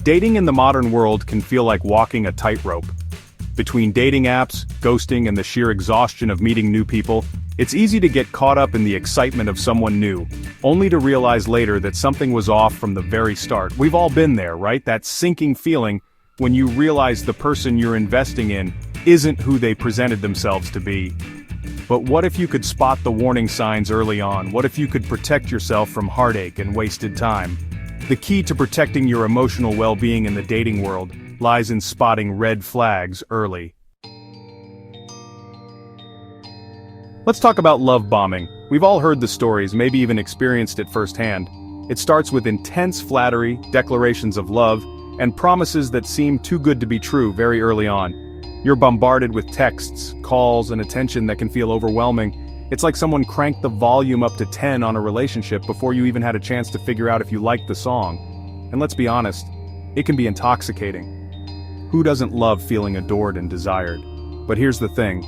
Dating in the modern world can feel like walking a tightrope. Between dating apps, ghosting, and the sheer exhaustion of meeting new people, it's easy to get caught up in the excitement of someone new, only to realize later that something was off from the very start. We've all been there, right? That sinking feeling when you realize the person you're investing in isn't who they presented themselves to be. But what if you could spot the warning signs early on? What if you could protect yourself from heartache and wasted time? The key to protecting your emotional well-being in the dating world lies in spotting red flags early. Let's talk about love bombing. We've all heard the stories, maybe even experienced it firsthand. It starts with intense flattery, declarations of love, and promises that seem too good to be true very early on. You're bombarded with texts, calls, and attention that can feel overwhelming. It's like someone cranked the volume up to 10 on a relationship before you even had a chance to figure out if you liked the song. And let's be honest, it can be intoxicating. Who doesn't love feeling adored and desired? But here's the thing.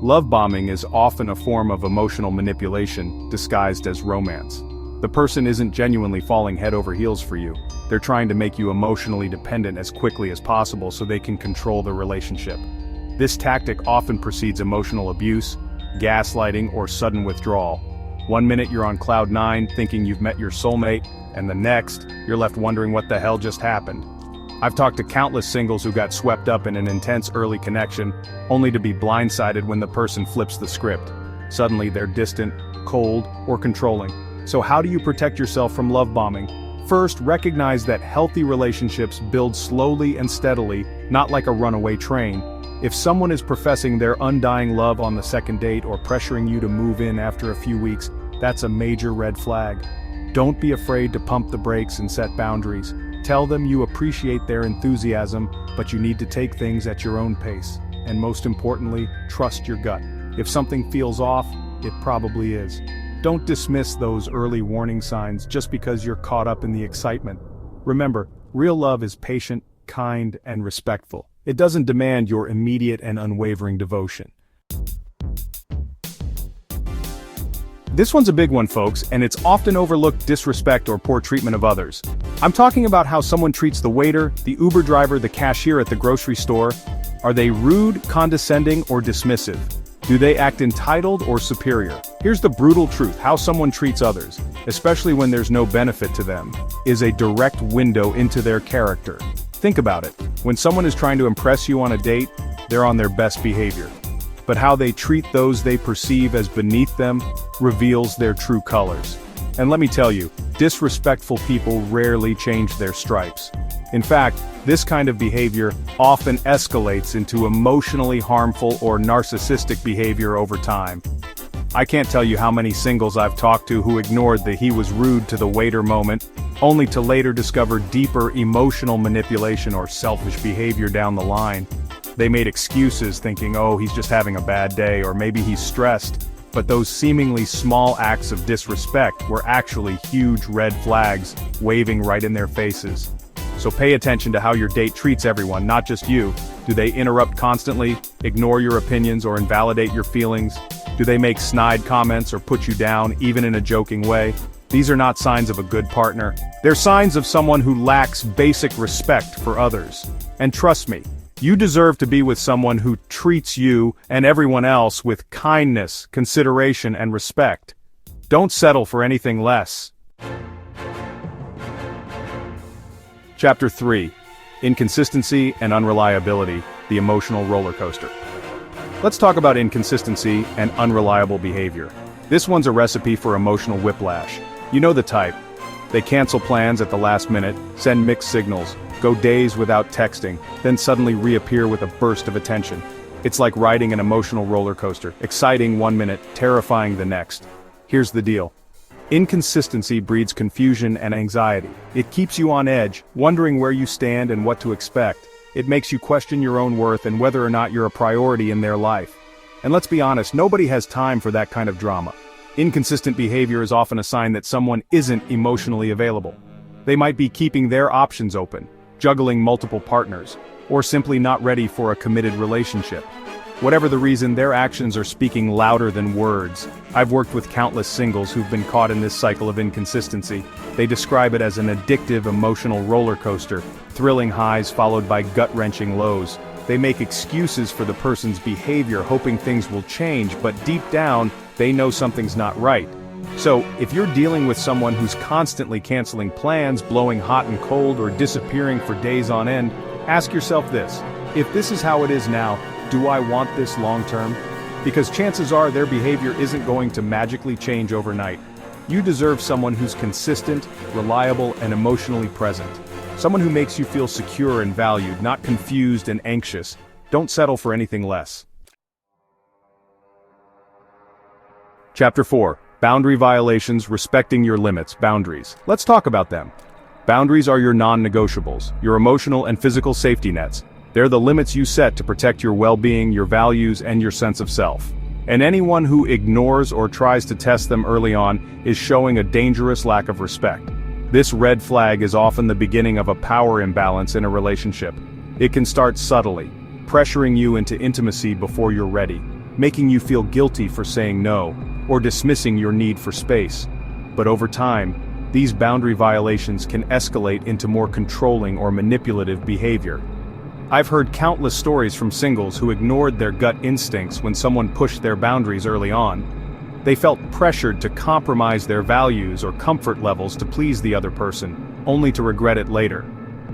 Love bombing is often a form of emotional manipulation disguised as romance. The person isn't genuinely falling head over heels for you. They're trying to make you emotionally dependent as quickly as possible so they can control the relationship. This tactic often precedes emotional abuse, gaslighting, or sudden withdrawal. One minute you're on cloud 9 thinking you've met your soulmate, and the next, you're left wondering what the hell just happened. I've talked to countless singles who got swept up in an intense early connection, only to be blindsided when the person flips the script. Suddenly they're distant, cold, or controlling. So how do you protect yourself from love bombing? First, recognize that healthy relationships build slowly and steadily, not like a runaway train. If someone is professing their undying love on the second date or pressuring you to move in after a few weeks, that's a major red flag. Don't be afraid to pump the brakes and set boundaries. Tell them you appreciate their enthusiasm, but you need to take things at your own pace. And most importantly, trust your gut. If something feels off, it probably is. Don't dismiss those early warning signs just because you're caught up in the excitement. Remember, real love is patient, kind, and respectful. It doesn't demand your immediate and unwavering devotion. This one's a big one, folks, and it's often overlooked disrespect or poor treatment of others. I'm talking about how someone treats the waiter, the Uber driver, the cashier at the grocery store. Are they rude, condescending, or dismissive? Do they act entitled or superior? Here's the brutal truth: how someone treats others, especially when there's no benefit to them, is a direct window into their character. Think about it. When someone is trying to impress you on a date, they're on their best behavior. But how they treat those they perceive as beneath them reveals their true colors. And let me tell you, disrespectful people rarely change their stripes. In fact, this kind of behavior often escalates into emotionally harmful or narcissistic behavior over time. I can't tell you how many singles I've talked to who ignored the "he was rude to the waiter" moment, only to later discover deeper emotional manipulation or selfish behavior down the line. They made excuses thinking, oh, he's just having a bad day, or maybe he's stressed. But those seemingly small acts of disrespect were actually huge red flags waving right in their faces. So pay attention to how your date treats everyone, not just you. Do they interrupt constantly, ignore your opinions, or invalidate your feelings? Do they make snide comments or put you down, even in a joking way? These are not signs of a good partner. They're signs of someone who lacks basic respect for others. And trust me, you deserve to be with someone who treats you and everyone else with kindness, consideration, and respect. Don't settle for anything less. Chapter 3. Inconsistency and Unreliability, the Emotional Roller Coaster. Let's talk about inconsistency and unreliable behavior. This one's a recipe for emotional whiplash. You know the type. They cancel plans at the last minute, send mixed signals, go days without texting, then suddenly reappear with a burst of attention. It's like riding an emotional roller coaster, exciting one minute, terrifying the next. Here's the deal. Inconsistency breeds confusion and anxiety. It keeps you on edge, wondering where you stand and what to expect. It makes you question your own worth and whether or not you're a priority in their life. And let's be honest, nobody has time for that kind of drama. Inconsistent behavior is often a sign that someone isn't emotionally available. They might be keeping their options open, juggling multiple partners, or simply not ready for a committed relationship. Whatever the reason, their actions are speaking louder than words. I've worked with countless singles who've been caught in this cycle of inconsistency. They describe it as an addictive emotional roller coaster, thrilling highs followed by gut-wrenching lows. They make excuses for the person's behavior, hoping things will change, but deep down, they know something's not right. So, if you're dealing with someone who's constantly canceling plans, blowing hot and cold, or disappearing for days on end, ask yourself this: if this is how it is now, do I want this long-term? Because chances are their behavior isn't going to magically change overnight. You deserve someone who's consistent, reliable, and emotionally present. Someone who makes you feel secure and valued, not confused and anxious. Don't settle for anything less. Chapter 4. Boundary violations, respecting your limits, boundaries. Let's talk about them. Boundaries are your non-negotiables, your emotional and physical safety nets. They're the limits you set to protect your well-being, your values, and your sense of self. And anyone who ignores or tries to test them early on is showing a dangerous lack of respect. This red flag is often the beginning of a power imbalance in a relationship. It can start subtly, pressuring you into intimacy before you're ready, making you feel guilty for saying no, or dismissing your need for space. But over time, these boundary violations can escalate into more controlling or manipulative behavior. I've heard countless stories from singles who ignored their gut instincts when someone pushed their boundaries early on. They felt pressured to compromise their values or comfort levels to please the other person, only to regret it later.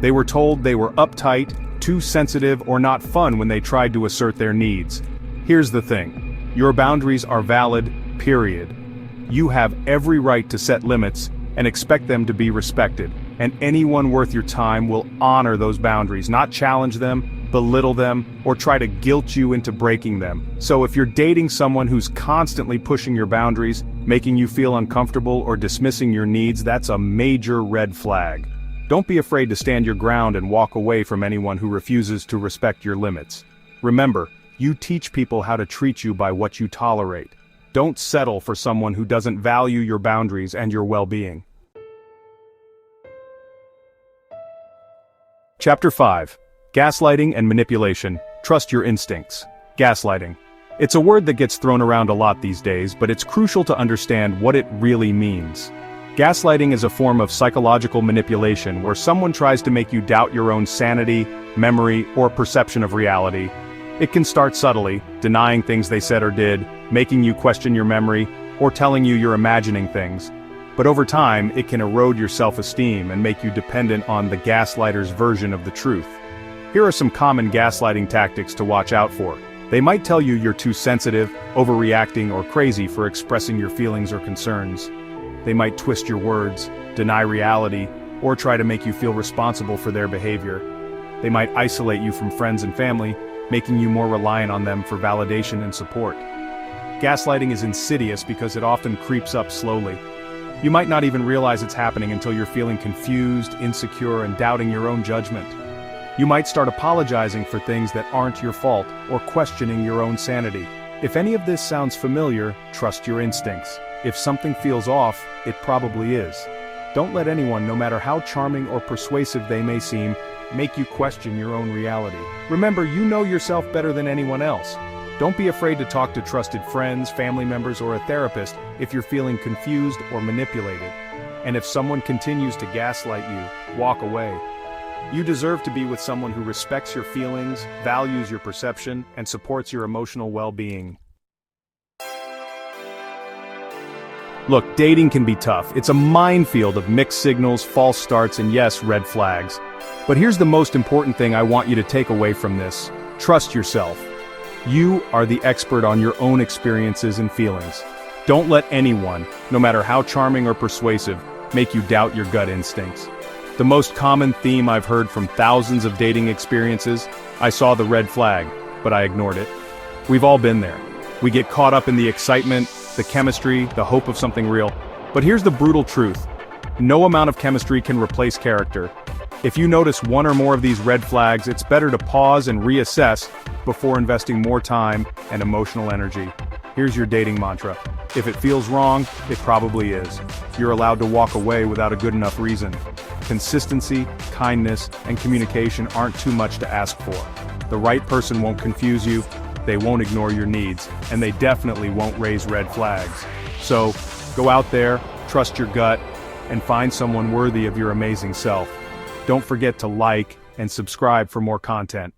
They were told they were uptight, too sensitive, or not fun when they tried to assert their needs. Here's the thing: your boundaries are valid, period. You have every right to set limits and expect them to be respected. And anyone worth your time will honor those boundaries, not challenge them, belittle them, or try to guilt you into breaking them. So if you're dating someone who's constantly pushing your boundaries, making you feel uncomfortable, or dismissing your needs, that's a major red flag. Don't be afraid to stand your ground and walk away from anyone who refuses to respect your limits. Remember, you teach people how to treat you by what you tolerate. Don't settle for someone who doesn't value your boundaries and your well-being. Chapter 5. Gaslighting and manipulation. Trust your instincts. Gaslighting. It's a word that gets thrown around a lot these days, but it's crucial to understand what it really means. Gaslighting is a form of psychological manipulation where someone tries to make you doubt your own sanity, memory, or perception of reality. It can start subtly, denying things they said or did, making you question your memory, or telling you you're imagining things. But over time, it can erode your self-esteem and make you dependent on the gaslighter's version of the truth. Here are some common gaslighting tactics to watch out for. They might tell you you're too sensitive, overreacting, or crazy for expressing your feelings or concerns. They might twist your words, deny reality, or try to make you feel responsible for their behavior. They might isolate you from friends and family, making you more reliant on them for validation and support. Gaslighting is insidious because it often creeps up slowly. You might not even realize it's happening until you're feeling confused, insecure, and doubting your own judgment. You might start apologizing for things that aren't your fault, or questioning your own sanity. If any of this sounds familiar, trust your instincts. If something feels off, it probably is. Don't let anyone, no matter how charming or persuasive they may seem, make you question your own reality. Remember, you know yourself better than anyone else. Don't be afraid to talk to trusted friends, family members, or a therapist if you're feeling confused or manipulated. And if someone continues to gaslight you, walk away. You deserve to be with someone who respects your feelings, values your perception, and supports your emotional well-being. Look, dating can be tough. It's a minefield of mixed signals, false starts, and yes, red flags. But here's the most important thing I want you to take away from this. Trust yourself. You are the expert on your own experiences and feelings. Don't let anyone, no matter how charming or persuasive, make you doubt your gut instincts. The most common theme I've heard from thousands of dating experiences: I saw the red flag, but I ignored it. We've all been there. We get caught up in the excitement, the chemistry, the hope of something real. But here's the brutal truth. No amount of chemistry can replace character. If you notice one or more of these red flags, it's better to pause and reassess before investing more time and emotional energy. Here's your dating mantra. If it feels wrong, it probably is. You're allowed to walk away without a good enough reason. Consistency, kindness, and communication aren't too much to ask for. The right person won't confuse you, they won't ignore your needs, and they definitely won't raise red flags. So, go out there, trust your gut, and find someone worthy of your amazing self. Don't forget to like and subscribe for more content.